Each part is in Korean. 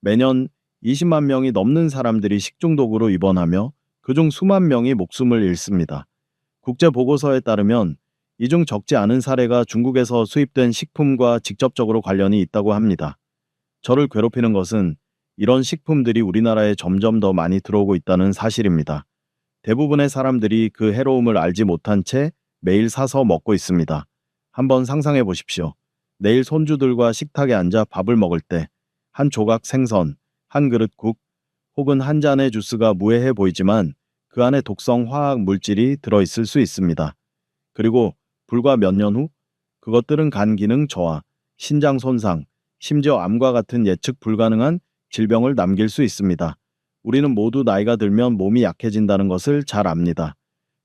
매년 20만 명이 넘는 사람들이 식중독으로 입원하며 그중 수만 명이 목숨을 잃습니다. 국제보고서에 따르면 이 중 적지 않은 사례가 중국에서 수입된 식품과 직접적으로 관련이 있다고 합니다. 저를 괴롭히는 것은 이런 식품들이 우리나라에 점점 더 많이 들어오고 있다는 사실입니다. 대부분의 사람들이 그 해로움을 알지 못한 채 매일 사서 먹고 있습니다. 한번 상상해 보십시오. 내일 손주들과 식탁에 앉아 밥을 먹을 때 한 조각 생선, 한 그릇 국, 혹은 한 잔의 주스가 무해해 보이지만 그 안에 독성 화학 물질이 들어있을 수 있습니다. 그리고 불과 몇 년 후 그것들은 간 기능 저하, 신장 손상, 심지어 암과 같은 예측 불가능한 질병을 남길 수 있습니다. 우리는 모두 나이가 들면 몸이 약해진다는 것을 잘 압니다.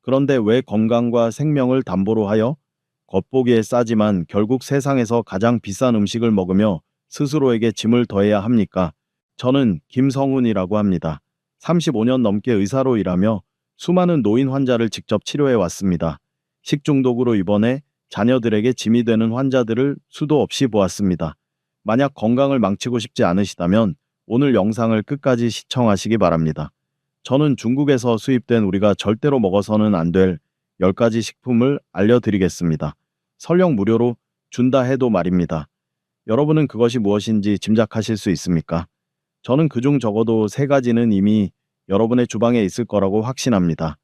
그런데 왜 건강과 생명을 담보로 하여 겉보기에 싸지만 결국 세상에서 가장 비싼 음식을 먹으며 스스로에게 짐을 더해야 합니까? 저는 김성훈이라고 합니다. 35년 넘게 의사로 일하며 수많은 노인 환자를 직접 치료해 왔습니다. 식중독으로 입원해 자녀들에게 짐이 되는 환자들을 수도 없이 보았습니다. 만약 건강을 망치고 싶지 않으시다면 오늘 영상을 끝까지 시청하시기 바랍니다. 저는 중국에서 수입된 우리가 절대로 먹어서는 안 될 10가지 식품을 알려드리겠습니다. 설령 무료로 준다 해도 말입니다. 여러분은 그것이 무엇인지 짐작하실 수 있습니까? 저는 그중 적어도 3가지는 이미 여러분의 주방에 있을 거라고 확신합니다.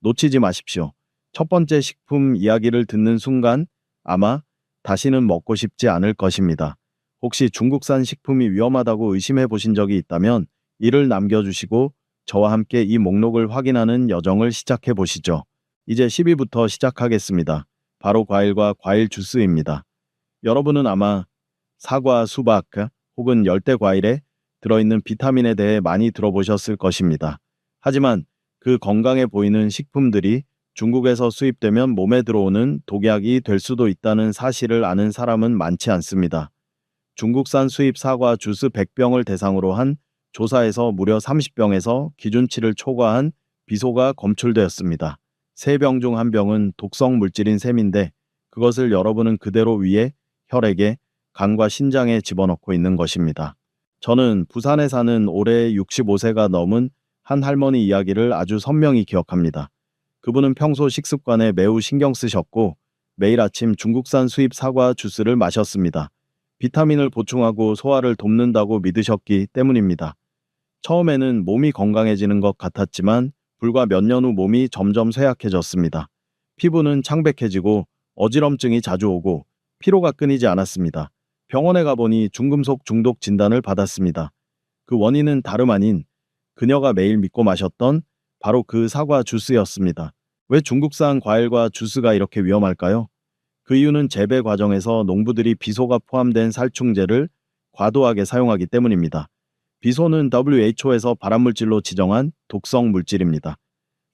놓치지 마십시오. 첫 번째 식품 이야기를 듣는 순간 아마 다시는 먹고 싶지 않을 것입니다. 혹시 중국산 식품이 위험하다고 의심해 보신 적이 있다면 이를 남겨주시고 저와 함께 이 목록을 확인하는 여정을 시작해 보시죠. 이제 10위부터 시작하겠습니다. 바로 과일과 과일 주스입니다. 여러분은 아마 사과, 수박 혹은 열대 과일에 들어있는 비타민에 대해 많이 들어보셨을 것입니다. 하지만 그 건강해 보이는 식품들이 중국에서 수입되면 몸에 들어오는 독약이 될 수도 있다는 사실을 아는 사람은 많지 않습니다. 중국산 수입 사과 주스 100병을 대상으로 한 조사에서 무려 30병에서 기준치를 초과한 비소가 검출되었습니다. 3병 중 1병은 독성 물질인 셈인데 그것을 여러분은 그대로 위에 혈액에 간과 신장에 집어넣고 있는 것입니다. 저는 부산에 사는 올해 65세가 넘은 한 할머니 이야기를 아주 선명히 기억합니다. 그분은 평소 식습관에 매우 신경 쓰셨고 매일 아침 중국산 수입 사과 주스를 마셨습니다. 비타민을 보충하고 소화를 돕는다고 믿으셨기 때문입니다. 처음에는 몸이 건강해지는 것 같았지만 불과 몇 년 후 몸이 점점 쇠약해졌습니다. 피부는 창백해지고 어지럼증이 자주 오고 피로가 끊이지 않았습니다. 병원에 가보니 중금속 중독 진단을 받았습니다. 그 원인은 다름 아닌 그녀가 매일 믿고 마셨던 바로 그 사과 주스였습니다. 왜 중국산 과일과 주스가 이렇게 위험할까요? 그 이유는 재배 과정에서 농부들이 비소가 포함된 살충제를 과도하게 사용하기 때문입니다. 비소는 WHO에서 발암물질로 지정한 독성 물질입니다.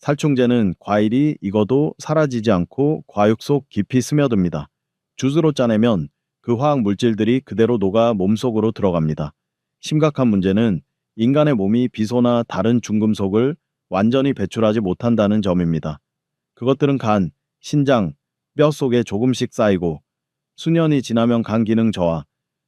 살충제는 과일이 익어도 사라지지 않고 과육 속 깊이 스며듭니다. 주스로 짜내면 그 화학 물질들이 그대로 녹아 몸속으로 들어갑니다. 심각한 문제는 인간의 몸이 비소나 다른 중금속을 완전히 배출하지 못한다는 점입니다. 그것들은 간, 신장, 뼈 속에 조금씩 쌓이고 수년이 지나면 간 기능 저하,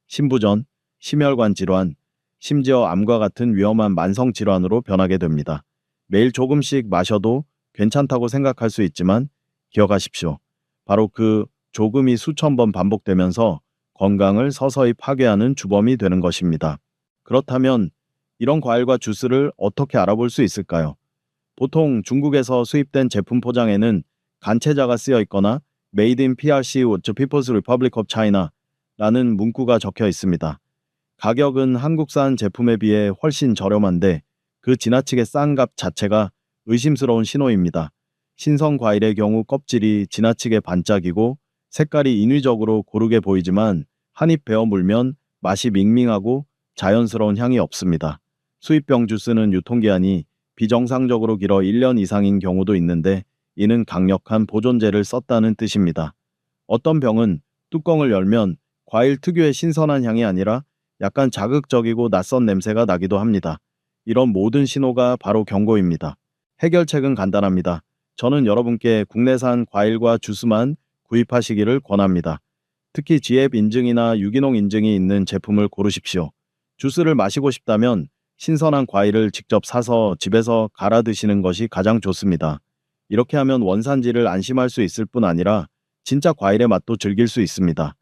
심부전, 심혈관 질환, 심지어 암과 같은 위험한 만성 질환으로 변하게 됩니다. 매일 조금씩 마셔도 괜찮다고 생각할 수 있지만 기억하십시오. 바로 그 조금이 수천 번 반복되면서 건강을 서서히 파괴하는 주범이 되는 것입니다. 그렇다면 이런 과일과 주스를 어떻게 알아볼 수 있을까요? 보통 중국에서 수입된 제품 포장에는 간체자가 쓰여 있거나 Made in PRC with the People's Republic of China 라는 문구가 적혀 있습니다. 가격은 한국산 제품에 비해 훨씬 저렴한데 그 지나치게 싼 값 자체가 의심스러운 신호입니다. 신선 과일의 경우 껍질이 지나치게 반짝이고 색깔이 인위적으로 고르게 보이지만 한 입 베어 물면 맛이 밍밍하고 자연스러운 향이 없습니다. 수입병 주스는 유통기한이 비정상적으로 길어 1년 이상인 경우도 있는데 이는 강력한 보존제를 썼다는 뜻입니다. 어떤 병은 뚜껑을 열면 과일 특유의 신선한 향이 아니라 약간 자극적이고 낯선 냄새가 나기도 합니다. 이런 모든 신호가 바로 경고입니다. 해결책은 간단합니다. 저는 여러분께 국내산 과일과 주스만 구입하시기를 권합니다. 특히 지앱 인증이나 유기농 인증이 있는 제품을 고르십시오. 주스를 마시고 싶다면 신선한 과일을 직접 사서 집에서 갈아 드시는 것이 가장 좋습니다. 이렇게 하면 원산지를 안심할 수 있을 뿐 아니라 진짜 과일의 맛도 즐길 수 있습니다.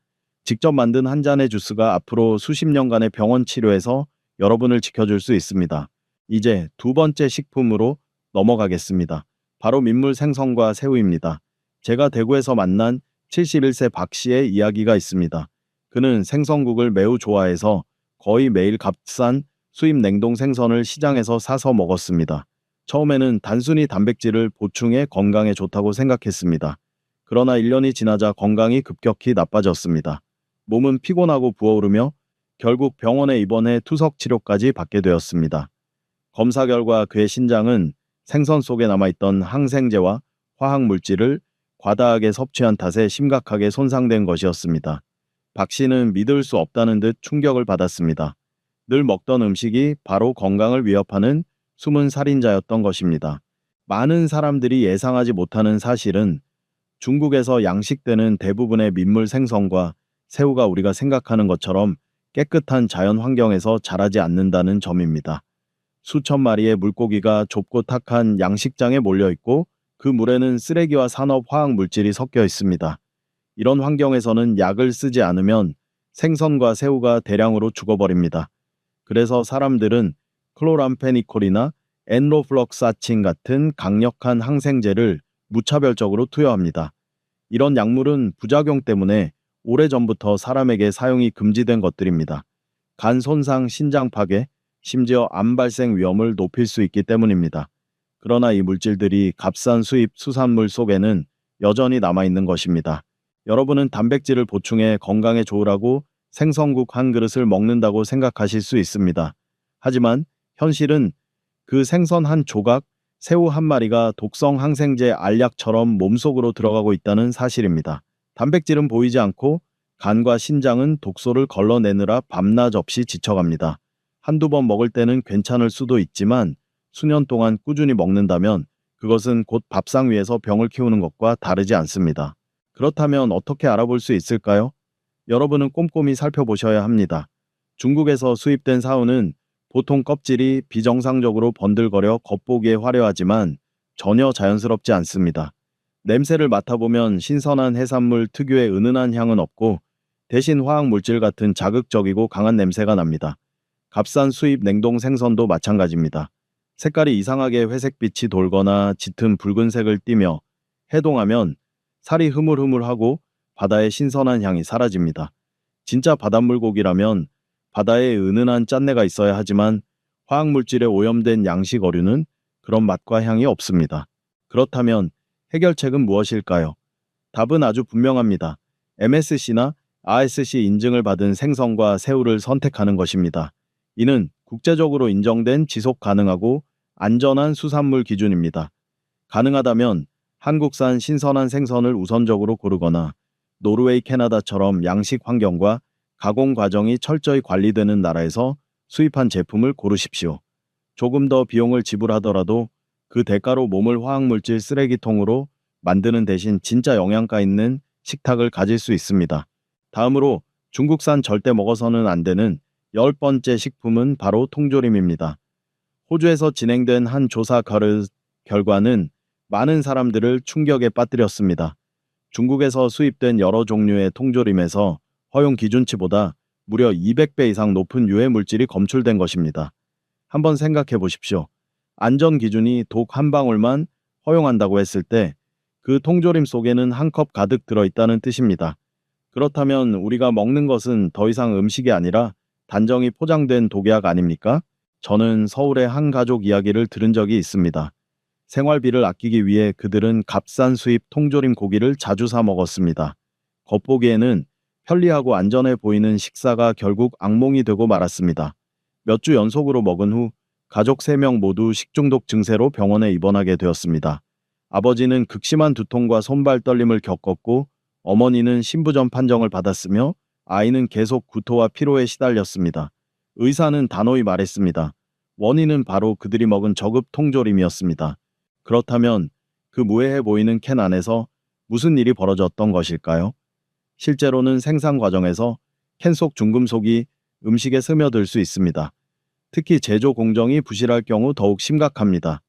직접 만든 한 잔의 주스가 앞으로 수십 년간의 병원 치료에서 여러분을 지켜줄 수 있습니다. 이제 두 번째 식품으로 넘어가겠습니다. 바로 민물 생선과 새우입니다. 제가 대구에서 만난 71세 박 씨의 이야기가 있습니다. 그는 생선국을 매우 좋아해서 거의 매일 값싼 수입 냉동 생선을 시장에서 사서 먹었습니다. 처음에는 단순히 단백질을 보충해 건강에 좋다고 생각했습니다. 그러나 1년이 지나자 건강이 급격히 나빠졌습니다. 몸은 피곤하고 부어오르며 결국 병원에 입원해 투석 치료까지 받게 되었습니다. 검사 결과 그의 신장은 생선 속에 남아있던 항생제와 화학물질을 과다하게 섭취한 탓에 심각하게 손상된 것이었습니다. 박 씨는 믿을 수 없다는 듯 충격을 받았습니다. 늘 먹던 음식이 바로 건강을 위협하는 숨은 살인자였던 것입니다. 많은 사람들이 예상하지 못하는 사실은 중국에서 양식되는 대부분의 민물 생선과 새우가 우리가 생각하는 것처럼 깨끗한 자연 환경에서 자라지 않는다는 점입니다. 수천 마리의 물고기가 좁고 탁한 양식장에 몰려 있고 그 물에는 쓰레기와 산업 화학 물질이 섞여 있습니다. 이런 환경에서는 약을 쓰지 않으면 생선과 새우가 대량으로 죽어버립니다. 그래서 사람들은 클로람페니콜이나 엔로플럭사친 같은 강력한 항생제를 무차별적으로 투여합니다. 이런 약물은 부작용 때문에 오래전부터 사람에게 사용이 금지된 것들입니다. 간 손상, 신장 파괴, 심지어 암 발생 위험을 높일 수 있기 때문입니다. 그러나 이 물질들이 값싼 수입 수산물 속에는 여전히 남아있는 것입니다. 여러분은 단백질을 보충해 건강에 좋으라고 생선국 한 그릇을 먹는다고 생각하실 수 있습니다. 하지만 현실은 그 생선 한 조각, 새우 한 마리가 독성 항생제 알약처럼 몸속으로 들어가고 있다는 사실입니다. 단백질은 보이지 않고 간과 신장은 독소를 걸러내느라 밤낮 없이 지쳐갑니다. 한두 번 먹을 때는 괜찮을 수도 있지만 수년 동안 꾸준히 먹는다면 그것은 곧 밥상 위에서 병을 키우는 것과 다르지 않습니다. 그렇다면 어떻게 알아볼 수 있을까요? 여러분은 꼼꼼히 살펴보셔야 합니다. 중국에서 수입된 사우는 보통 껍질이 비정상적으로 번들거려 겉보기에 화려하지만 전혀 자연스럽지 않습니다. 냄새를 맡아보면 신선한 해산물 특유의 은은한 향은 없고 대신 화학물질 같은 자극적이고 강한 냄새가 납니다. 값싼 수입 냉동 생선도 마찬가지입니다. 색깔이 이상하게 회색빛이 돌거나 짙은 붉은색을 띠며 해동하면 살이 흐물흐물하고 바다의 신선한 향이 사라집니다. 진짜 바닷물 고기라면 바다에 은은한 짠내가 있어야 하지만 화학물질에 오염된 양식 어류는 그런 맛과 향이 없습니다. 그렇다면 해결책은 무엇일까요? 답은 아주 분명합니다. MSC나 RSC 인증을 받은 생선과 새우를 선택하는 것입니다. 이는 국제적으로 인정된 지속 가능하고 안전한 수산물 기준입니다. 가능하다면 한국산 신선한 생선을 우선적으로 고르거나 노르웨이, 캐나다처럼 양식 환경과 가공 과정이 철저히 관리되는 나라에서 수입한 제품을 고르십시오. 조금 더 비용을 지불하더라도 그 대가로 몸을 화학물질 쓰레기통으로 만드는 대신 진짜 영양가 있는 식탁을 가질 수 있습니다. 다음으로 중국산 절대 먹어서는 안 되는 10번째 식품은 바로 통조림입니다. 호주에서 진행된 한 조사 결과는 많은 사람들을 충격에 빠뜨렸습니다. 중국에서 수입된 여러 종류의 통조림에서 허용 기준치보다 무려 200배 이상 높은 유해 물질이 검출된 것입니다. 한번 생각해 보십시오. 안전 기준이 독 한 방울만 허용한다고 했을 때 그 통조림 속에는 한 컵 가득 들어있다는 뜻입니다. 그렇다면 우리가 먹는 것은 더 이상 음식이 아니라 단정히 포장된 독약 아닙니까? 저는 서울의 한 가족 이야기를 들은 적이 있습니다. 생활비를 아끼기 위해 그들은 값싼 수입 통조림 고기를 자주 사 먹었습니다. 겉보기에는 편리하고 안전해 보이는 식사가 결국 악몽이 되고 말았습니다. 몇 주 연속으로 먹은 후 가족 3명 모두 식중독 증세로 병원에 입원하게 되었습니다. 아버지는 극심한 두통과 손발 떨림을 겪었고 어머니는 신부전 판정을 받았으며 아이는 계속 구토와 피로에 시달렸습니다. 의사는 단호히 말했습니다. 원인은 바로 그들이 먹은 저급 통조림이었습니다. 그렇다면 그 무해해 보이는 캔 안에서 무슨 일이 벌어졌던 것일까요? 실제로는 생산 과정에서 캔 속 중금속이 음식에 스며들 수 있습니다. 특히 제조 공정이 부실할 경우 더욱 심각합니다.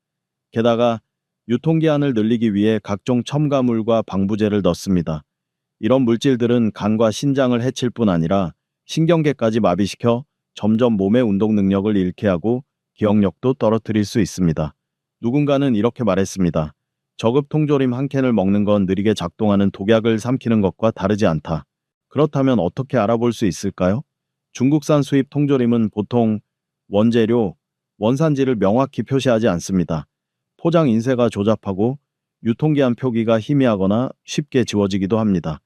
게다가 유통기한을 늘리기 위해 각종 첨가물과 방부제를 넣습니다. 이런 물질들은 간과 신장을 해칠 뿐 아니라 신경계까지 마비시켜 점점 몸의 운동 능력을 잃게 하고 기억력도 떨어뜨릴 수 있습니다. 누군가는 이렇게 말했습니다. 저급 통조림 한 캔을 먹는 건 느리게 작동하는 독약을 삼키는 것과 다르지 않다. 그렇다면 어떻게 알아볼 수 있을까요? 중국산 수입 통조림은 보통 원재료, 원산지를 명확히 표시하지 않습니다. 포장 인쇄가 조잡하고 유통기한 표기가 희미하거나 쉽게 지워지기도 합니다.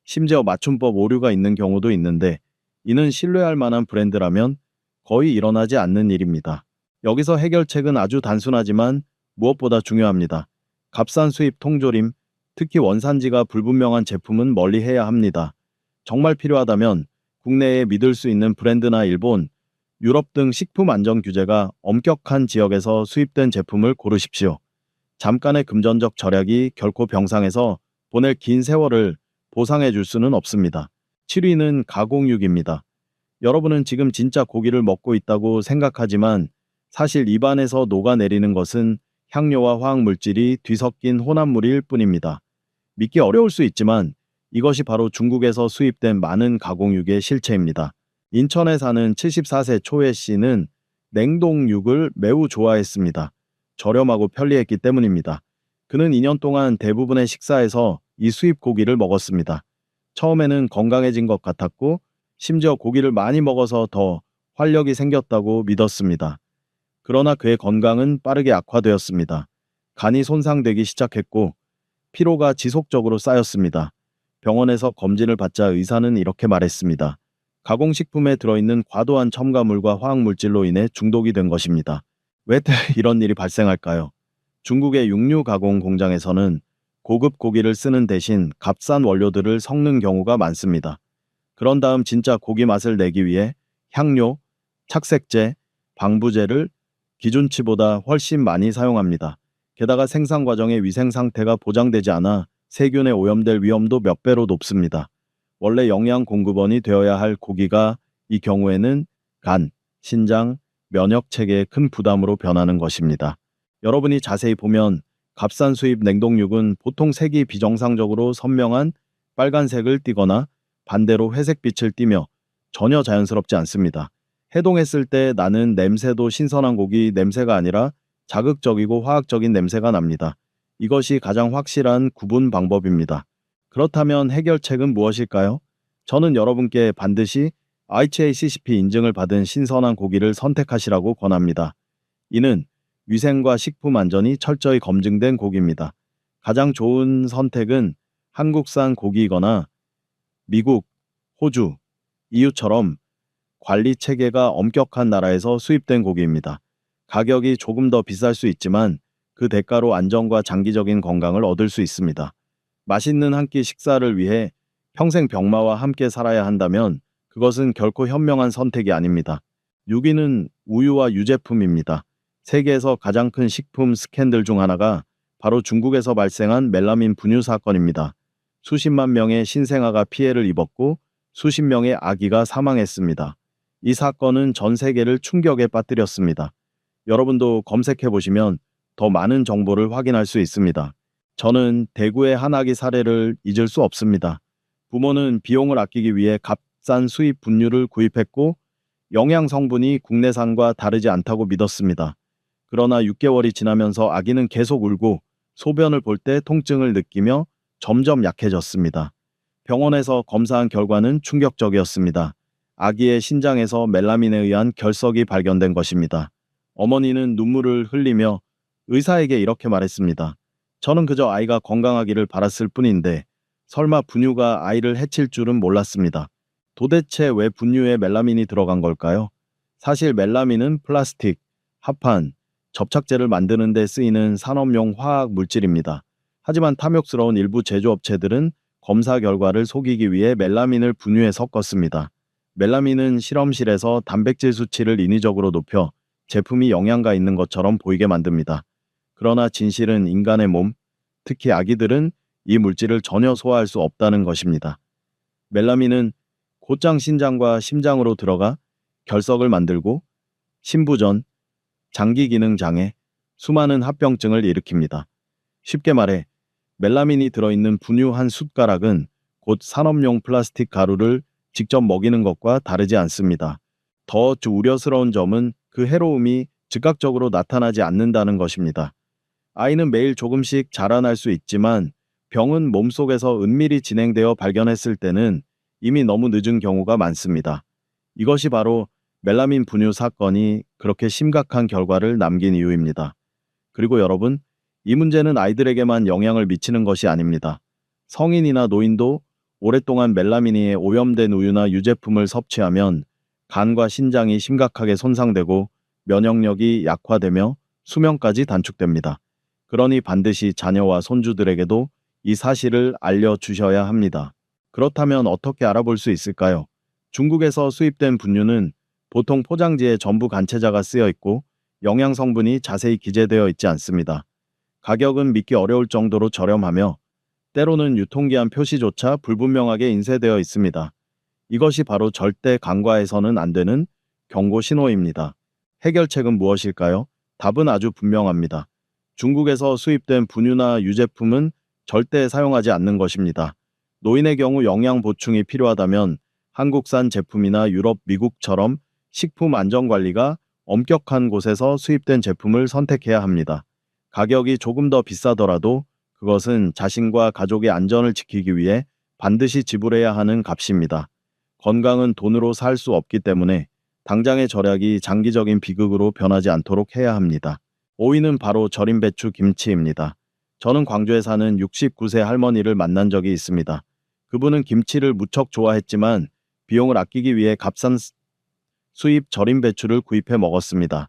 심지어 맞춤법 오류가 있는 경우도 있는데 이는 신뢰할 만한 브랜드라면 거의 일어나지 않는 일입니다. 여기서 해결책은 아주 단순하지만 무엇보다 중요합니다. 값싼 수입 통조림, 특히 원산지가 불분명한 제품은 멀리해야 합니다. 정말 필요하다면 국내에 믿을 수 있는 브랜드나 일본, 유럽 등 식품 안전 규제가 엄격한 지역에서 수입된 제품을 고르십시오. 잠깐의 금전적 절약이 결코 병상에서 보낼 긴 세월을 보상해 줄 수는 없습니다. 7위는 가공육입니다. 여러분은 지금 진짜 고기를 먹고 있다고 생각하지만 사실 입안에서 녹아내리는 것은 향료와 화학물질이 뒤섞인 혼합물일 뿐입니다. 믿기 어려울 수 있지만 이것이 바로 중국에서 수입된 많은 가공육의 실체입니다. 인천에 사는 74세 초혜 씨는 냉동육을 매우 좋아했습니다. 저렴하고 편리했기 때문입니다. 그는 2년 동안 대부분의 식사에서 이 수입 고기를 먹었습니다. 처음에는 건강해진 것 같았고 심지어 고기를 많이 먹어서 더 활력이 생겼다고 믿었습니다. 그러나 그의 건강은 빠르게 악화되었습니다. 간이 손상되기 시작했고 피로가 지속적으로 쌓였습니다. 병원에서 검진을 받자 의사는 이렇게 말했습니다. 가공식품에 들어있는 과도한 첨가물과 화학물질로 인해 중독이 된 것입니다. 왜 이런 일이 발생할까요? 중국의 육류 가공 공장에서는 고급 고기를 쓰는 대신 값싼 원료들을 섞는 경우가 많습니다. 그런 다음 진짜 고기 맛을 내기 위해 향료, 착색제, 방부제를 기준치보다 훨씬 많이 사용합니다. 게다가 생산 과정의 위생 상태가 보장되지 않아 세균에 오염될 위험도 몇 배로 높습니다. 원래 영양 공급원이 되어야 할 고기가 이 경우에는 간, 신장, 면역 체계에 큰 부담으로 변하는 것입니다. 여러분이 자세히 보면 값싼 수입 냉동육은 보통 색이 비정상적으로 선명한 빨간색을 띠거나 반대로 회색빛을 띠며 전혀 자연스럽지 않습니다. 해동했을 때 나는 냄새도 신선한 고기 냄새가 아니라 자극적이고 화학적인 냄새가 납니다. 이것이 가장 확실한 구분 방법입니다. 그렇다면 해결책은 무엇일까요? 저는 여러분께 반드시 IHACCP 인증을 받은 신선한 고기를 선택하시라고 권합니다. 이는 위생과 식품 안전이 철저히 검증된 고기입니다. 가장 좋은 선택은 한국산 고기이거나 미국, 호주, EU처럼 관리 체계가 엄격한 나라에서 수입된 고기입니다. 가격이 조금 더 비쌀 수 있지만 그 대가로 안전과 장기적인 건강을 얻을 수 있습니다. 맛있는 한 끼 식사를 위해 평생 병마와 함께 살아야 한다면 그것은 결코 현명한 선택이 아닙니다. 6위는 우유와 유제품입니다. 세계에서 가장 큰 식품 스캔들 중 하나가 바로 중국에서 발생한 멜라민 분유 사건입니다. 수십만 명의 신생아가 피해를 입었고 수십 명의 아기가 사망했습니다. 이 사건은 전 세계를 충격에 빠뜨렸습니다. 여러분도 검색해 보시면 더 많은 정보를 확인할 수 있습니다. 저는 대구의 한 아기 사례를 잊을 수 없습니다. 부모는 비용을 아끼기 위해 값싼 수입 분유를 구입했고 영양 성분이 국내산과 다르지 않다고 믿었습니다. 그러나 6개월이 지나면서 아기는 계속 울고 소변을 볼 때 통증을 느끼며 점점 약해졌습니다. 병원에서 검사한 결과는 충격적이었습니다. 아기의 신장에서 멜라민에 의한 결석이 발견된 것입니다. 어머니는 눈물을 흘리며 의사에게 이렇게 말했습니다. 저는 그저 아이가 건강하기를 바랐을 뿐인데 설마 분유가 아이를 해칠 줄은 몰랐습니다. 도대체 왜 분유에 멜라민이 들어간 걸까요? 사실 멜라민은 플라스틱, 합판, 접착제를 만드는 데 쓰이는 산업용 화학 물질입니다. 하지만 탐욕스러운 일부 제조업체들은 검사 결과를 속이기 위해 멜라민을 분유에 섞었습니다. 멜라민은 실험실에서 단백질 수치를 인위적으로 높여 제품이 영양가 있는 것처럼 보이게 만듭니다. 그러나 진실은 인간의 몸, 특히 아기들은 이 물질을 전혀 소화할 수 없다는 것입니다. 멜라민은 곧장 신장과 심장으로 들어가 결석을 만들고 심부전, 장기 기능 장애, 수많은 합병증을 일으킵니다. 쉽게 말해 멜라민이 들어있는 분유 한 숟가락은 곧 산업용 플라스틱 가루를 직접 먹이는 것과 다르지 않습니다. 더 우려스러운 점은 그 해로움이 즉각적으로 나타나지 않는다는 것입니다. 아이는 매일 조금씩 자라날 수 있지만 병은 몸속에서 은밀히 진행되어 발견했을 때는 이미 너무 늦은 경우가 많습니다. 이것이 바로 멜라민 분유 사건이 그렇게 심각한 결과를 남긴 이유입니다. 그리고 여러분, 이 문제는 아이들에게만 영향을 미치는 것이 아닙니다. 성인이나 노인도 오랫동안 멜라민에 오염된 우유나 유제품을 섭취하면 간과 신장이 심각하게 손상되고 면역력이 약화되며 수명까지 단축됩니다. 그러니 반드시 자녀와 손주들에게도 이 사실을 알려주셔야 합니다. 그렇다면 어떻게 알아볼 수 있을까요? 중국에서 수입된 분유는 보통 포장지에 전부 간체자가 쓰여 있고 영양 성분이 자세히 기재되어 있지 않습니다. 가격은 믿기 어려울 정도로 저렴하며 때로는 유통기한 표시조차 불분명하게 인쇄되어 있습니다. 이것이 바로 절대 간과해서는 안 되는 경고 신호입니다. 해결책은 무엇일까요? 답은 아주 분명합니다. 중국에서 수입된 분유나 유제품은 절대 사용하지 않는 것입니다. 노인의 경우 영양 보충이 필요하다면 한국산 제품이나 유럽, 미국처럼 식품 안전관리가 엄격한 곳에서 수입된 제품을 선택해야 합니다. 가격이 조금 더 비싸더라도 그것은 자신과 가족의 안전을 지키기 위해 반드시 지불해야 하는 값입니다. 건강은 돈으로 살 수 없기 때문에 당장의 절약이 장기적인 비극으로 변하지 않도록 해야 합니다. 5위는 바로 절임 배추 김치입니다. 저는 광주에 사는 69세 할머니를 만난 적이 있습니다. 그분은 김치를 무척 좋아했지만 비용을 아끼기 위해 값싼 수입 절임 배추를 구입해 먹었습니다.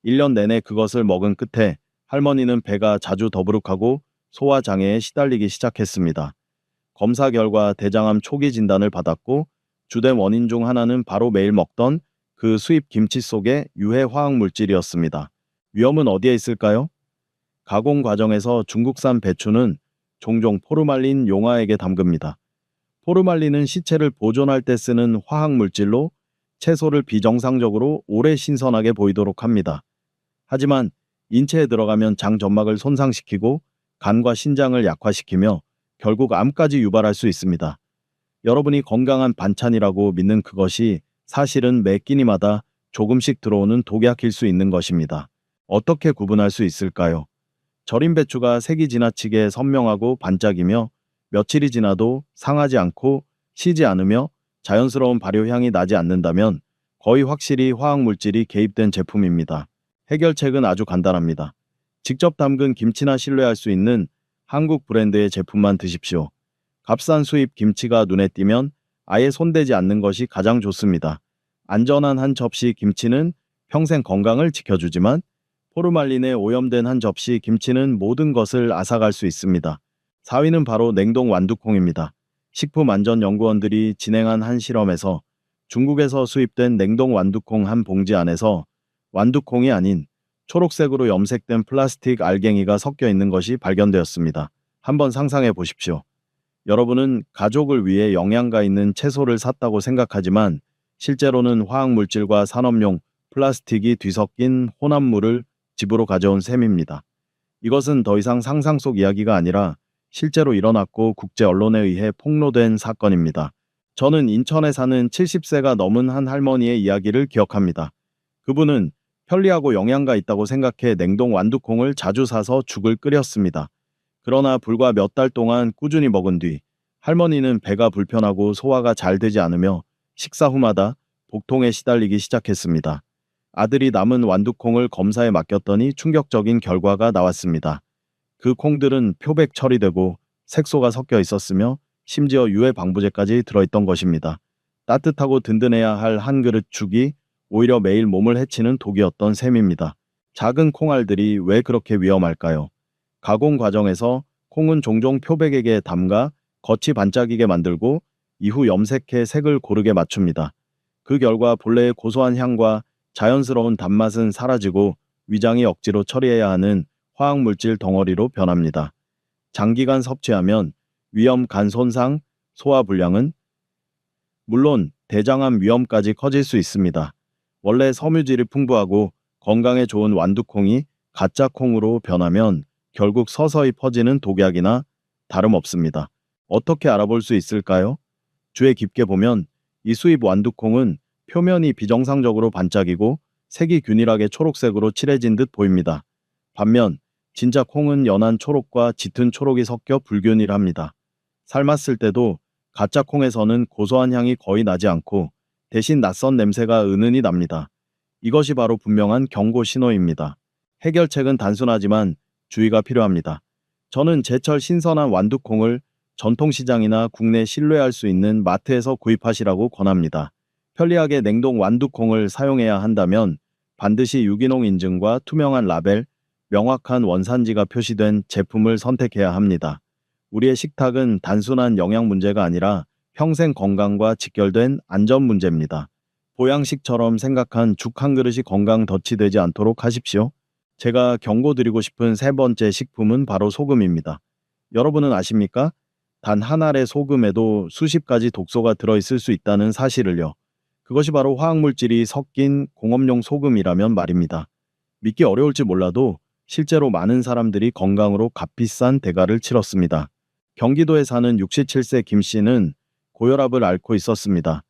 1년 내내 그것을 먹은 끝에 할머니는 배가 자주 더부룩하고 소화장애에 시달리기 시작했습니다. 검사 결과 대장암 초기 진단을 받았고 주된 원인 중 하나는 바로 매일 먹던 그 수입 김치 속의 유해 화학 물질이었습니다. 위험은 어디에 있을까요? 가공 과정에서 중국산 배추는 종종 포르말린 용화액에 담깁니다. 포르말린은 시체를 보존할 때 쓰는 화학 물질로 채소를 비정상적으로 오래 신선하게 보이도록 합니다. 하지만 인체에 들어가면 장 점막을 손상시키고 간과 신장을 약화시키며 결국 암까지 유발할 수 있습니다. 여러분이 건강한 반찬이라고 믿는 그것이 사실은 매 끼니마다 조금씩 들어오는 독약일 수 있는 것입니다. 어떻게 구분할 수 있을까요? 절임 배추가 색이 지나치게 선명하고 반짝이며 며칠이 지나도 상하지 않고 시지 않으며 자연스러운 발효향이 나지 않는다면 거의 확실히 화학물질이 개입된 제품입니다. 해결책은 아주 간단합니다. 직접 담근 김치나 신뢰할 수 있는 한국 브랜드의 제품만 드십시오. 값싼 수입 김치가 눈에 띄면 아예 손대지 않는 것이 가장 좋습니다. 안전한 한 접시 김치는 평생 건강을 지켜주지만 포르말린에 오염된 한 접시 김치는 모든 것을 앗아갈 수 있습니다. 4위는 바로 냉동 완두콩입니다. 식품안전연구원들이 진행한 한 실험에서 중국에서 수입된 냉동 완두콩 한 봉지 안에서 완두콩이 아닌 초록색으로 염색된 플라스틱 알갱이가 섞여 있는 것이 발견되었습니다. 한번 상상해 보십시오. 여러분은 가족을 위해 영양가 있는 채소를 샀다고 생각하지만 실제로는 화학물질과 산업용 플라스틱이 뒤섞인 혼합물을 집으로 가져온 셈입니다. 이것은 더 이상 상상 속 이야기가 아니라 실제로 일어났고 국제 언론에 의해 폭로된 사건입니다. 저는 인천에 사는 70세가 넘은 한 할머니의 이야기를 기억합니다. 그분은 편리하고 영양가 있다고 생각해 냉동 완두콩을 자주 사서 죽을 끓였습니다. 그러나 불과 몇 달 동안 꾸준히 먹은 뒤 할머니는 배가 불편하고 소화가 잘 되지 않으며 식사 후마다 복통에 시달리기 시작했습니다. 아들이 남은 완두콩을 검사에 맡겼더니 충격적인 결과가 나왔습니다. 그 콩들은 표백 처리되고 색소가 섞여 있었으며 심지어 유해 방부제까지 들어있던 것입니다. 따뜻하고 든든해야 할 한 그릇 죽이 오히려 매일 몸을 해치는 독이었던 셈입니다. 작은 콩알들이 왜 그렇게 위험할까요? 가공 과정에서 콩은 종종 표백액에 담가 겉이 반짝이게 만들고 이후 염색해 색을 고르게 맞춥니다. 그 결과 본래의 고소한 향과 자연스러운 단맛은 사라지고 위장이 억지로 처리해야 하는 화학물질 덩어리로 변합니다. 장기간 섭취하면 위염, 간 손상, 소화불량은 물론 대장암 위험까지 커질 수 있습니다. 원래 섬유질이 풍부하고 건강에 좋은 완두콩이 가짜 콩으로 변하면 결국 서서히 퍼지는 독약이나 다름없습니다. 어떻게 알아볼 수 있을까요? 주에 깊게 보면 이 수입 완두콩은 표면이 비정상적으로 반짝이고 색이 균일하게 초록색으로 칠해진 듯 보입니다. 반면 진짜 콩은 연한 초록과 짙은 초록이 섞여 불균일합니다. 삶았을 때도 가짜 콩에서는 고소한 향이 거의 나지 않고 대신 낯선 냄새가 은은히 납니다. 이것이 바로 분명한 경고 신호입니다. 해결책은 단순하지만 주의가 필요합니다. 저는 제철 신선한 완두콩을 전통시장이나 국내 신뢰할 수 있는 마트에서 구입하시라고 권합니다. 편리하게 냉동 완두콩을 사용해야 한다면 반드시 유기농 인증과 투명한 라벨, 명확한 원산지가 표시된 제품을 선택해야 합니다. 우리의 식탁은 단순한 영양 문제가 아니라 평생 건강과 직결된 안전 문제입니다. 보양식처럼 생각한 죽 한 그릇이 건강 덫이 되지 않도록 하십시오. 제가 경고드리고 싶은 세 번째 식품은 바로 소금입니다. 여러분은 아십니까? 단 한 알의 소금에도 수십 가지 독소가 들어있을 수 있다는 사실을요. 그것이 바로 화학물질이 섞인 공업용 소금이라면 말입니다. 믿기 어려울지 몰라도 실제로 많은 사람들이 건강으로 값비싼 대가를 치렀습니다. 경기도에 사는 67세 김 씨는 고혈압을 앓고 있었습니다.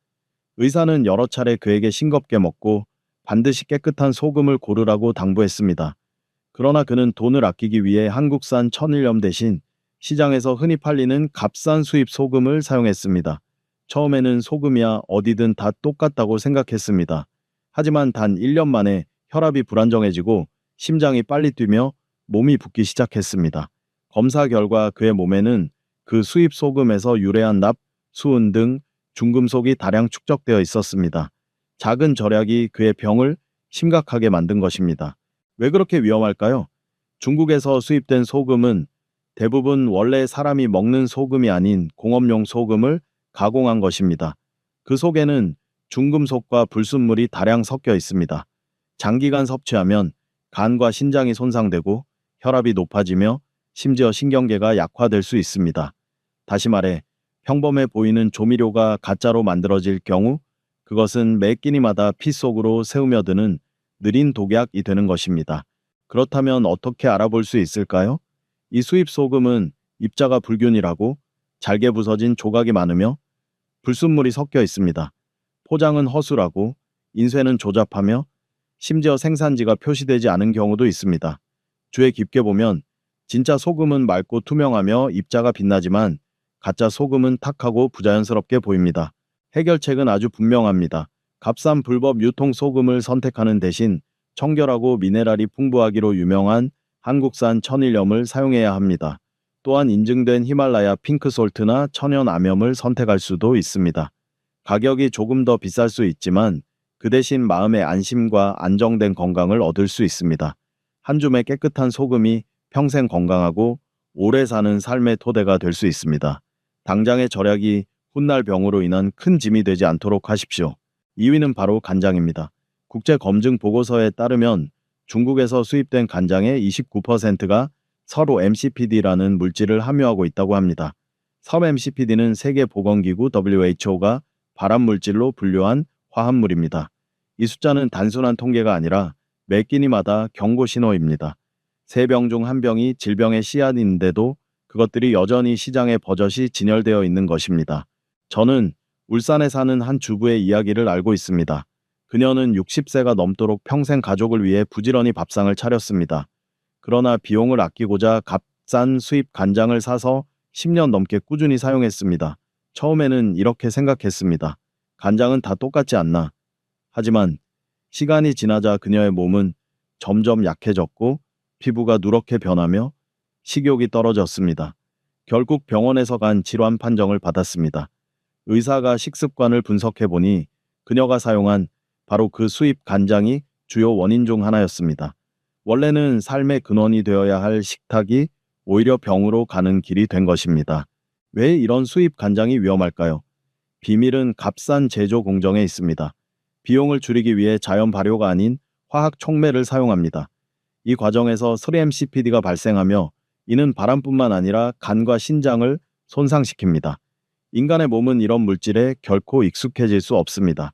의사는 여러 차례 그에게 싱겁게 먹고 반드시 깨끗한 소금을 고르라고 당부했습니다. 그러나 그는 돈을 아끼기 위해 한국산 천일염 대신 시장에서 흔히 팔리는 값싼 수입 소금을 사용했습니다. 처음에는 소금이야 어디든 다 똑같다고 생각했습니다. 하지만 단 1년 만에 혈압이 불안정해지고 심장이 빨리 뛰며 몸이 붓기 시작했습니다. 검사 결과 그의 몸에는 그 수입 소금에서 유래한 납, 수은 등 중금속이 다량 축적되어 있었습니다. 작은 절약이 그의 병을 심각하게 만든 것입니다. 왜 그렇게 위험할까요? 중국에서 수입된 소금은 대부분 원래 사람이 먹는 소금이 아닌 공업용 소금을 가공한 것입니다. 그 속에는 중금속과 불순물이 다량 섞여 있습니다. 장기간 섭취하면 간과 신장이 손상되고 혈압이 높아지며 심지어 신경계가 약화될 수 있습니다. 다시 말해 평범해 보이는 조미료가 가짜로 만들어질 경우 그것은 매 끼니마다 피 속으로 새우며드는 느린 독약이 되는 것입니다. 그렇다면 어떻게 알아볼 수 있을까요? 이 수입 소금은 입자가 불균일하고 잘게 부서진 조각이 많으며 불순물이 섞여 있습니다. 포장은 허술하고 인쇄는 조잡하며 심지어 생산지가 표시되지 않은 경우도 있습니다. 주에 깊게 보면 진짜 소금은 맑고 투명하며 입자가 빛나지만 가짜 소금은 탁하고 부자연스럽게 보입니다. 해결책은 아주 분명합니다. 값싼 불법 유통 소금을 선택하는 대신 청결하고 미네랄이 풍부하기로 유명한 한국산 천일염을 사용해야 합니다. 또한 인증된 히말라야 핑크솔트나 천연 암염을 선택할 수도 있습니다. 가격이 조금 더 비쌀 수 있지만 그 대신 마음의 안심과 안정된 건강을 얻을 수 있습니다. 한 줌의 깨끗한 소금이 평생 건강하고 오래 사는 삶의 토대가 될 수 있습니다. 당장의 절약이 훗날 병으로 인한 큰 짐이 되지 않도록 하십시오. 2위는 바로 간장입니다. 국제검증 보고서에 따르면 중국에서 수입된 간장의 29%가 서로 MCPD라는 물질을 함유하고 있다고 합니다. 섬 MCPD는 세계보건기구 WHO가 발암물질로 분류한 화합물입니다. 이 숫자는 단순한 통계가 아니라 매 끼니마다 경고 신호입니다. 3병 중 1병이 질병의 씨앗인데도 그것들이 여전히 시장에 버젓이 진열되어 있는 것입니다. 저는 울산에 사는 한 주부의 이야기를 알고 있습니다. 그녀는 60세가 넘도록 평생 가족을 위해 부지런히 밥상을 차렸습니다. 그러나 비용을 아끼고자 값싼 수입 간장을 사서 10년 넘게 꾸준히 사용했습니다. 처음에는 이렇게 생각했습니다. 간장은 다 똑같지 않나. 하지만 시간이 지나자 그녀의 몸은 점점 약해졌고 피부가 누렇게 변하며 식욕이 떨어졌습니다. 결국 병원에서 간 질환 판정을 받았습니다. 의사가 식습관을 분석해 보니 그녀가 사용한 바로 그 수입 간장이 주요 원인 중 하나였습니다. 원래는 삶의 근원이 되어야 할 식탁이 오히려 병으로 가는 길이 된 것입니다. 왜 이런 수입 간장이 위험할까요? 비밀은 값싼 제조 공정에 있습니다. 비용을 줄이기 위해 자연 발효가 아닌 화학 촉매를 사용합니다. 이 과정에서 스램CPD가 발생하며 이는 바람뿐만 아니라 간과 신장을 손상시킵니다. 인간의 몸은 이런 물질에 결코 익숙해질 수 없습니다.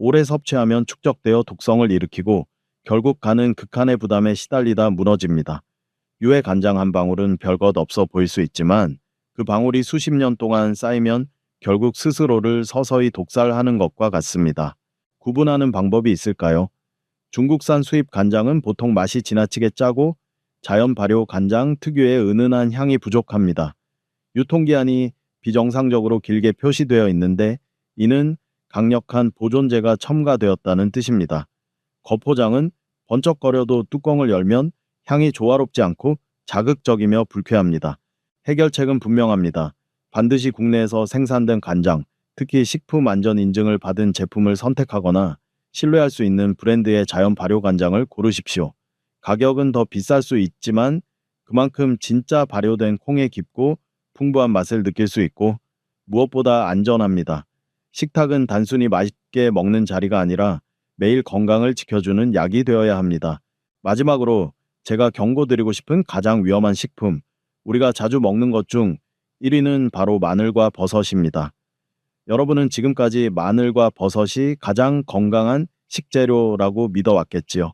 오래 섭취하면 축적되어 독성을 일으키고 결국 간은 극한의 부담에 시달리다 무너집니다. 유해 간장 한 방울은 별것 없어 보일 수 있지만 그 방울이 수십 년 동안 쌓이면 결국 스스로를 서서히 독살하는 것과 같습니다. 구분하는 방법이 있을까요? 중국산 수입 간장은 보통 맛이 지나치게 짜고 자연 발효 간장 특유의 은은한 향이 부족합니다. 유통기한이 비정상적으로 길게 표시되어 있는데 이는 강력한 보존제가 첨가되었다는 뜻입니다. 겉포장은 번쩍거려도 뚜껑을 열면 향이 조화롭지 않고 자극적이며 불쾌합니다. 해결책은 분명합니다. 반드시 국내에서 생산된 간장, 특히 식품 안전 인증을 받은 제품을 선택하거나 신뢰할 수 있는 브랜드의 자연 발효 간장을 고르십시오. 가격은 더 비쌀 수 있지만 그만큼 진짜 발효된 콩의 깊고 풍부한 맛을 느낄 수 있고 무엇보다 안전합니다. 식탁은 단순히 맛있게 먹는 자리가 아니라 매일 건강을 지켜주는 약이 되어야 합니다. 마지막으로 제가 경고드리고 싶은 가장 위험한 식품, 우리가 자주 먹는 것 중 1위는 바로 마늘과 버섯입니다. 여러분은 지금까지 마늘과 버섯이 가장 건강한 식재료라고 믿어왔겠지요.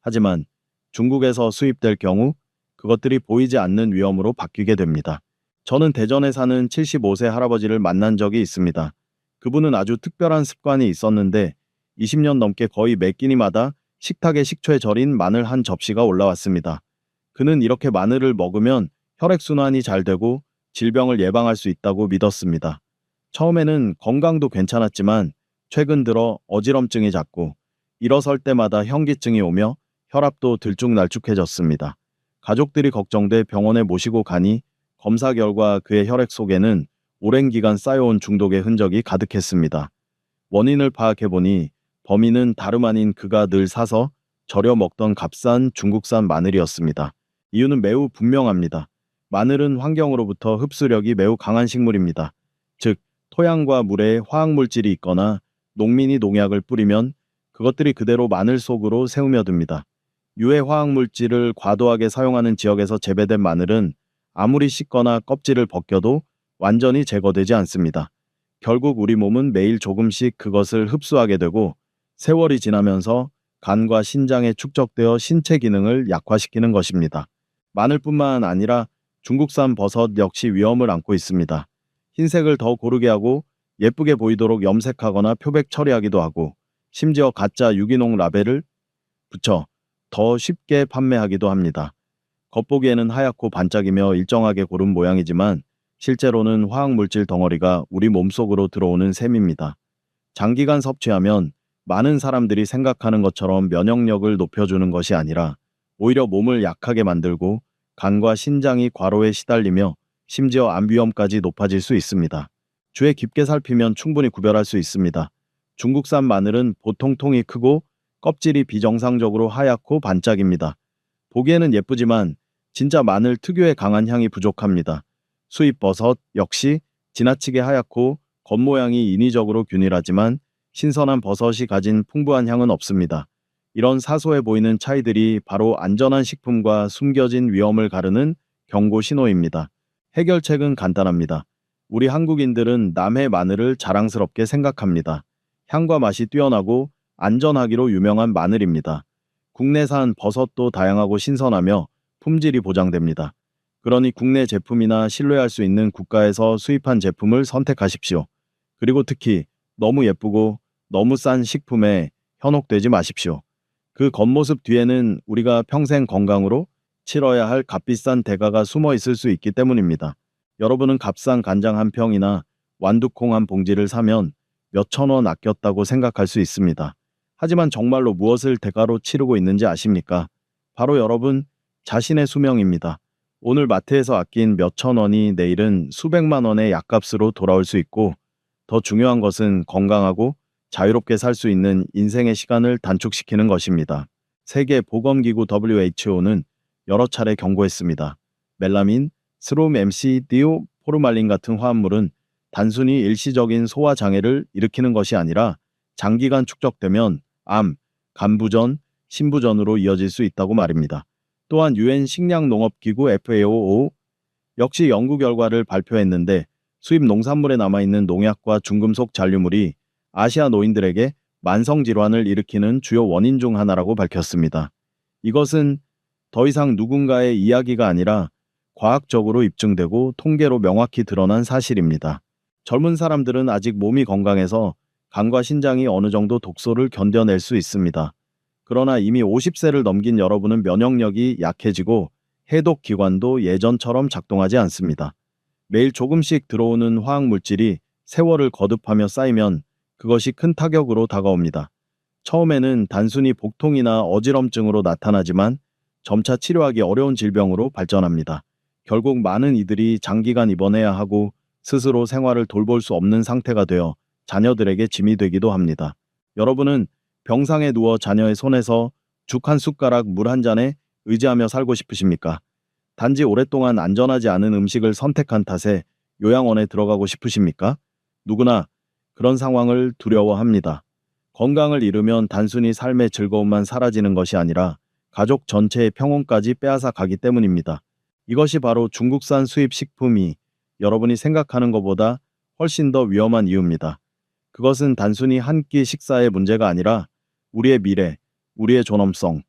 하지만 중국에서 수입될 경우 그것들이 보이지 않는 위험으로 바뀌게 됩니다. 저는 대전에 사는 75세 할아버지를 만난 적이 있습니다. 그분은 아주 특별한 습관이 있었는데 20년 넘게 거의 매 끼니마다 식탁에 식초에 절인 마늘 한 접시가 올라왔습니다. 그는 이렇게 마늘을 먹으면 혈액순환이 잘 되고 질병을 예방할 수 있다고 믿었습니다. 처음에는 건강도 괜찮았지만 최근 들어 어지럼증이 잦고 일어설 때마다 현기증이 오며 혈압도 들쭉날쭉해졌습니다. 가족들이 걱정돼 병원에 모시고 가니 검사 결과 그의 혈액 속에는 오랜 기간 쌓여온 중독의 흔적이 가득했습니다. 원인을 파악해보니 범인은 다름 아닌 그가 늘 사서 절여 먹던 값싼 중국산 마늘이었습니다. 이유는 매우 분명합니다. 마늘은 환경으로부터 흡수력이 매우 강한 식물입니다. 즉, 토양과 물에 화학물질이 있거나 농민이 농약을 뿌리면 그것들이 그대로 마늘 속으로 새우며듭니다. 유해 화학물질을 과도하게 사용하는 지역에서 재배된 마늘은 아무리 씻거나 껍질을 벗겨도 완전히 제거되지 않습니다. 결국 우리 몸은 매일 조금씩 그것을 흡수하게 되고 세월이 지나면서 간과 신장에 축적되어 신체 기능을 약화시키는 것입니다. 마늘뿐만 아니라 중국산 버섯 역시 위험을 안고 있습니다. 흰색을 더 고르게 하고 예쁘게 보이도록 염색하거나 표백 처리하기도 하고 심지어 가짜 유기농 라벨을 붙여 더 쉽게 판매하기도 합니다. 겉보기에는 하얗고 반짝이며 일정하게 고른 모양이지만 실제로는 화학물질 덩어리가 우리 몸속으로 들어오는 셈입니다. 장기간 섭취하면 많은 사람들이 생각하는 것처럼 면역력을 높여주는 것이 아니라 오히려 몸을 약하게 만들고 간과 신장이 과로에 시달리며 심지어 암 위험까지 높아질 수 있습니다. 주에 깊게 살피면 충분히 구별할 수 있습니다. 중국산 마늘은 보통 통이 크고 껍질이 비정상적으로 하얗고 반짝입니다. 보기에는 예쁘지만 진짜 마늘 특유의 강한 향이 부족합니다. 수입 버섯 역시 지나치게 하얗고 겉모양이 인위적으로 균일하지만 신선한 버섯이 가진 풍부한 향은 없습니다. 이런 사소해 보이는 차이들이 바로 안전한 식품과 숨겨진 위험을 가르는 경고 신호입니다. 해결책은 간단합니다. 우리 한국인들은 남해 마늘을 자랑스럽게 생각합니다. 향과 맛이 뛰어나고 안전하기로 유명한 마늘입니다. 국내산 버섯도 다양하고 신선하며 품질이 보장됩니다. 그러니 국내 제품이나 신뢰할 수 있는 국가에서 수입한 제품을 선택하십시오. 그리고 특히 너무 예쁘고 너무 싼 식품에 현혹되지 마십시오. 그 겉모습 뒤에는 우리가 평생 건강으로 치러야 할 값비싼 대가가 숨어 있을 수 있기 때문입니다. 여러분은 값싼 간장 한 평이나 완두콩 한 봉지를 사면 몇천 원 아꼈다고 생각할 수 있습니다. 하지만 정말로 무엇을 대가로 치르고 있는지 아십니까? 바로 여러분 자신의 수명입니다. 오늘 마트에서 아낀 몇천 원이 내일은 수백만 원의 약값으로 돌아올 수 있고 더 중요한 것은 건강하고 자유롭게 살 수 있는 인생의 시간을 단축시키는 것입니다. 세계보건기구 WHO는 여러 차례 경고했습니다. 멜라민, 스롬 MCDO, 포르말린 같은 화합물은 단순히 일시적인 소화 장애를 일으키는 것이 아니라 장기간 축적되면 암, 간부전, 신부전으로 이어질 수 있다고 말입니다. 또한 유엔 식량농업기구 FAO 역시 연구 결과를 발표했는데 수입 농산물에 남아있는 농약과 중금속 잔류물이 아시아 노인들에게 만성 질환을 일으키는 주요 원인 중 하나라고 밝혔습니다. 이것은 더 이상 누군가의 이야기가 아니라 과학적으로 입증되고 통계로 명확히 드러난 사실입니다. 젊은 사람들은 아직 몸이 건강해서 간과 신장이 어느 정도 독소를 견뎌낼 수 있습니다. 그러나 이미 50세를 넘긴 여러분은 면역력이 약해지고 해독 기관도 예전처럼 작동하지 않습니다. 매일 조금씩 들어오는 화학 물질이 세월을 거듭하며 쌓이면 그것이 큰 타격으로 다가옵니다. 처음에는 단순히 복통이나 어지럼증으로 나타나지만 점차 치료하기 어려운 질병으로 발전합니다. 결국 많은 이들이 장기간 입원해야 하고 스스로 생활을 돌볼 수 없는 상태가 되어 자녀들에게 짐이 되기도 합니다. 여러분은 병상에 누워 자녀의 손에서 죽 한 숟가락 물 한 잔에 의지하며 살고 싶으십니까? 단지 오랫동안 안전하지 않은 음식을 선택한 탓에 요양원에 들어가고 싶으십니까? 누구나 그런 상황을 두려워합니다. 건강을 잃으면 단순히 삶의 즐거움만 사라지는 것이 아니라 가족 전체의 평온까지 빼앗아 가기 때문입니다. 이것이 바로 중국산 수입 식품이 여러분이 생각하는 것보다 훨씬 더 위험한 이유입니다. 그것은 단순히 한 끼 식사의 문제가 아니라 우리의 미래, 우리의 존엄성,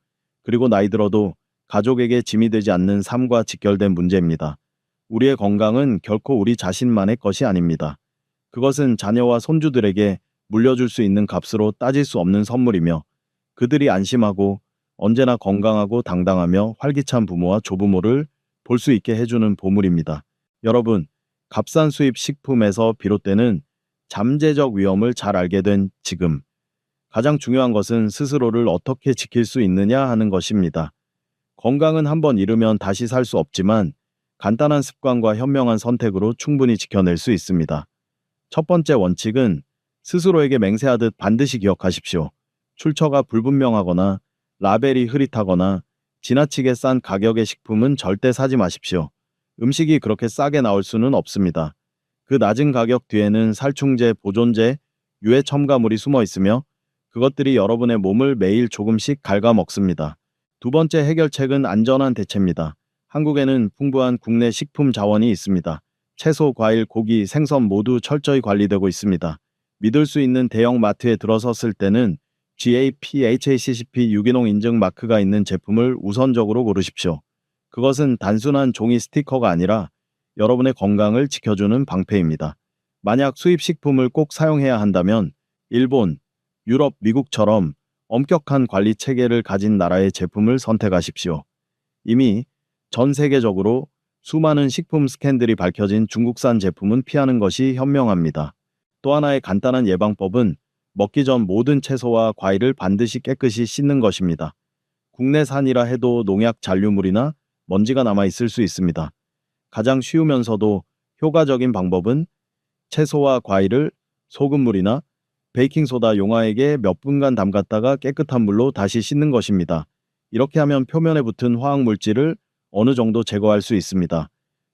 그리고 나이 들어도 가족에게 짐이 되지 않는 삶과 직결된 문제입니다. 우리의 건강은 결코 우리 자신만의 것이 아닙니다. 그것은 자녀와 손주들에게 물려줄 수 있는 값으로 따질 수 없는 선물이며 그들이 안심하고 언제나 건강하고 당당하며 활기찬 부모와 조부모를 볼 수 있게 해주는 보물입니다. 여러분, 값싼 수입 식품에서 비롯되는 잠재적 위험을 잘 알게 된 지금, 가장 중요한 것은 스스로를 어떻게 지킬 수 있느냐 하는 것입니다. 건강은 한번 잃으면 다시 살 수 없지만 간단한 습관과 현명한 선택으로 충분히 지켜낼 수 있습니다. 첫 번째 원칙은 스스로에게 맹세하듯 반드시 기억하십시오. 출처가 불분명하거나 라벨이 흐릿하거나 지나치게 싼 가격의 식품은 절대 사지 마십시오. 음식이 그렇게 싸게 나올 수는 없습니다. 그 낮은 가격 뒤에는 살충제, 보존제, 유해 첨가물이 숨어 있으며 그것들이 여러분의 몸을 매일 조금씩 갉아먹습니다. 두 번째 해결책은 안전한 대체입니다. 한국에는 풍부한 국내 식품 자원이 있습니다. 채소, 과일, 고기, 생선 모두 철저히 관리되고 있습니다. 믿을 수 있는 대형 마트에 들어섰을 때는 GAP, HACCP 유기농 인증 마크가 있는 제품을 우선적으로 고르십시오. 그것은 단순한 종이 스티커가 아니라 여러분의 건강을 지켜주는 방패입니다. 만약 수입 식품을 꼭 사용해야 한다면 일본, 유럽, 미국처럼 엄격한 관리 체계를 가진 나라의 제품을 선택하십시오. 이미 전 세계적으로 수많은 식품 스캔들이 밝혀진 중국산 제품은 피하는 것이 현명합니다. 또 하나의 간단한 예방법은 먹기 전 모든 채소와 과일을 반드시 깨끗이 씻는 것입니다. 국내산이라 해도 농약 잔류물이나 먼지가 남아 있을 수 있습니다. 가장 쉬우면서도 효과적인 방법은 채소와 과일을 소금물이나 베이킹소다 용화액에 몇 분간 담갔다가 깨끗한 물로 다시 씻는 것입니다. 이렇게 하면 표면에 붙은 화학물질을 어느 정도 제거할 수 있습니다.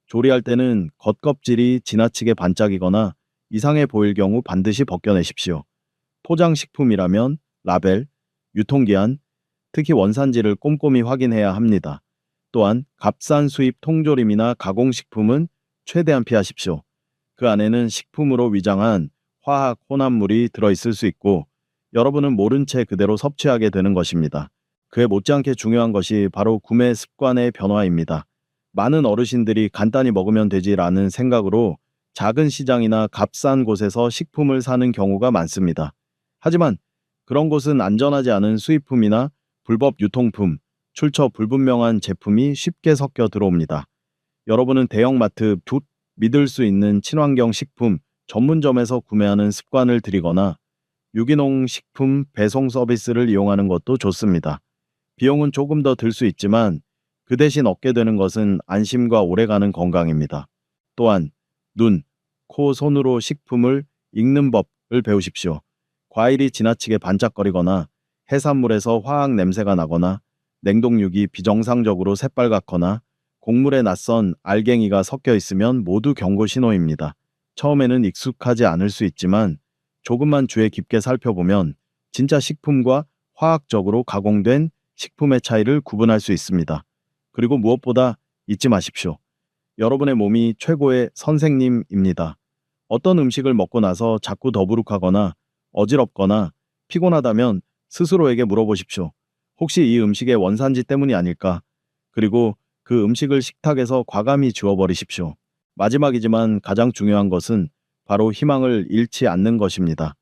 조리할 때는 겉껍질이 지나치게 반짝이거나 이상해 보일 경우 반드시 벗겨내십시오. 포장식품이라면 라벨, 유통기한, 특히 원산지를 꼼꼼히 확인해야 합니다. 또한 값싼 수입 통조림이나 가공식품은 최대한 피하십시오. 그 안에는 식품으로 위장한 화학 혼합물이 들어있을 수 있고 여러분은 모른 채 그대로 섭취하게 되는 것입니다. 그에 못지않게 중요한 것이 바로 구매 습관의 변화입니다. 많은 어르신들이 간단히 먹으면 되지라는 생각으로 작은 시장이나 값싼 곳에서 식품을 사는 경우가 많습니다. 하지만 그런 곳은 안전하지 않은 수입품이나 불법 유통품, 출처 불분명한 제품이 쉽게 섞여 들어옵니다. 여러분은 대형마트, 믿을 수 있는 친환경 식품 전문점에서 구매하는 습관을 들이거나 유기농 식품 배송 서비스를 이용하는 것도 좋습니다. 비용은 조금 더 들 수 있지만 그 대신 얻게 되는 것은 안심과 오래가는 건강입니다. 또한 눈, 코, 손으로 식품을 읽는 법을 배우십시오. 과일이 지나치게 반짝거리거나 해산물에서 화학 냄새가 나거나 냉동육이 비정상적으로 새빨갛거나 곡물에 낯선 알갱이가 섞여 있으면 모두 경고 신호입니다. 처음에는 익숙하지 않을 수 있지만 조금만 주의 깊게 살펴보면 진짜 식품과 화학적으로 가공된 식품의 차이를 구분할 수 있습니다. 그리고 무엇보다 잊지 마십시오. 여러분의 몸이 최고의 선생님입니다. 어떤 음식을 먹고 나서 자꾸 더부룩하거나 어지럽거나 피곤하다면 스스로에게 물어보십시오. 혹시 이 음식의 원산지 때문이 아닐까? 그리고 그 음식을 식탁에서 과감히 지워버리십시오. 마지막이지만 가장 중요한 것은 바로 희망을 잃지 않는 것입니다.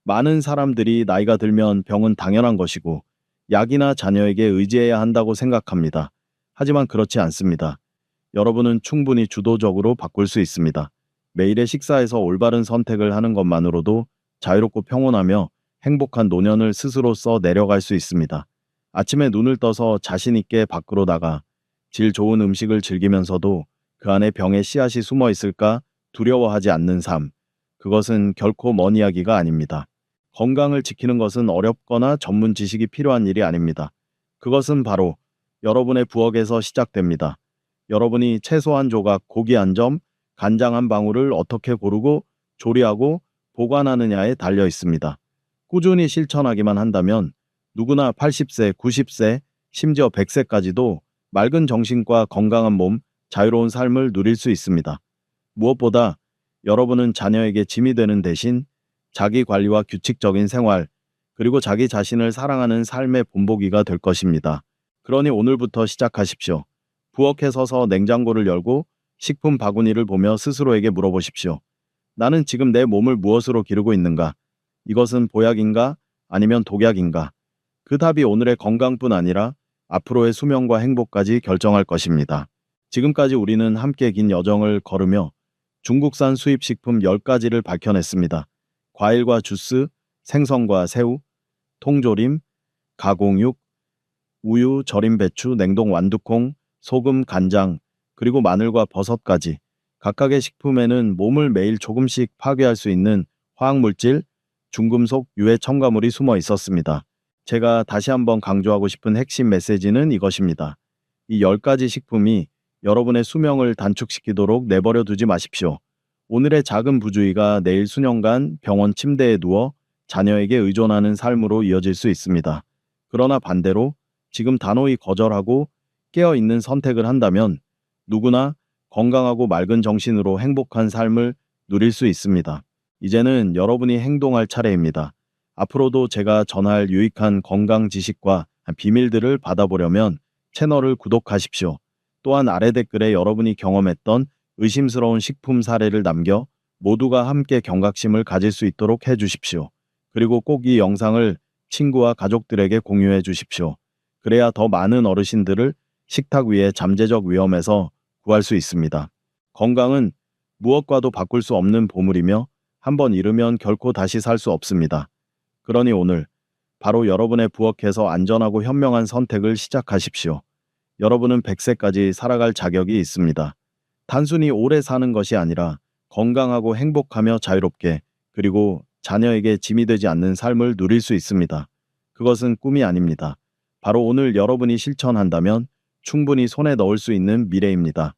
많은 사람들이 나이가 들면 병은 당연한 것이고 약이나 자녀에게 의지해야 한다고 생각합니다. 하지만 그렇지 않습니다. 여러분은 충분히 주도적으로 바꿀 수 있습니다. 매일의 식사에서 올바른 선택을 하는 것만으로도 자유롭고 평온하며 행복한 노년을 스스로써 내려갈 수 있습니다. 아침에 눈을 떠서 자신 있게 밖으로 나가 질 좋은 음식을 즐기면서도 그 안에 병의 씨앗이 숨어 있을까 두려워하지 않는 삶. 그것은 결코 먼 이야기가 아닙니다. 건강을 지키는 것은 어렵거나 전문 지식이 필요한 일이 아닙니다. 그것은 바로 여러분의 부엌에서 시작됩니다. 여러분이 채소 한 조각, 고기 한 점, 간장 한 방울을 어떻게 고르고 조리하고 보관하느냐에 달려 있습니다. 꾸준히 실천하기만 한다면 누구나 80세, 90세, 심지어 100세까지도 맑은 정신과 건강한 몸, 자유로운 삶을 누릴 수 있습니다. 무엇보다 여러분은 자녀에게 짐이 되는 대신 자기 관리와 규칙적인 생활, 그리고 자기 자신을 사랑하는 삶의 본보기가 될 것입니다. 그러니 오늘부터 시작하십시오. 부엌에 서서 냉장고를 열고 식품 바구니를 보며 스스로에게 물어보십시오. 나는 지금 내 몸을 무엇으로 기르고 있는가? 이것은 보약인가? 아니면 독약인가? 그 답이 오늘의 건강뿐 아니라 앞으로의 수명과 행복까지 결정할 것입니다. 지금까지 우리는 함께 긴 여정을 걸으며 중국산 수입 식품 10가지를 밝혀냈습니다. 과일과 주스, 생선과 새우, 통조림, 가공육, 우유, 절임 배추, 냉동 완두콩, 소금, 간장, 그리고 마늘과 버섯까지 각각의 식품에는 몸을 매일 조금씩 파괴할 수 있는 화학물질, 중금속, 유해 첨가물이 숨어 있었습니다. 제가 다시 한번 강조하고 싶은 핵심 메시지는 이것입니다. 이 10가지 식품이 여러분의 수명을 단축시키도록 내버려 두지 마십시오. 오늘의 작은 부주의가 내일 수년간 병원 침대에 누워 자녀에게 의존하는 삶으로 이어질 수 있습니다. 그러나 반대로 지금 단호히 거절하고 깨어있는 선택을 한다면 누구나 건강하고 맑은 정신으로 행복한 삶을 누릴 수 있습니다. 이제는 여러분이 행동할 차례입니다. 앞으로도 제가 전할 유익한 건강 지식과 비밀들을 받아보려면 채널을 구독하십시오. 또한 아래 댓글에 여러분이 경험했던 의심스러운 식품 사례를 남겨 모두가 함께 경각심을 가질 수 있도록 해주십시오. 그리고 꼭 이 영상을 친구와 가족들에게 공유해 주십시오. 그래야 더 많은 어르신들을 식탁 위의 잠재적 위험에서 구할 수 있습니다. 건강은 무엇과도 바꿀 수 없는 보물이며 한번 잃으면 결코 다시 살 수 없습니다. 그러니 오늘 바로 여러분의 부엌에서 안전하고 현명한 선택을 시작하십시오. 여러분은 100세까지 살아갈 자격이 있습니다. 단순히 오래 사는 것이 아니라 건강하고 행복하며 자유롭게 그리고 자녀에게 짐이 되지 않는 삶을 누릴 수 있습니다. 그것은 꿈이 아닙니다. 바로 오늘 여러분이 실천한다면 충분히 손에 넣을 수 있는 미래입니다.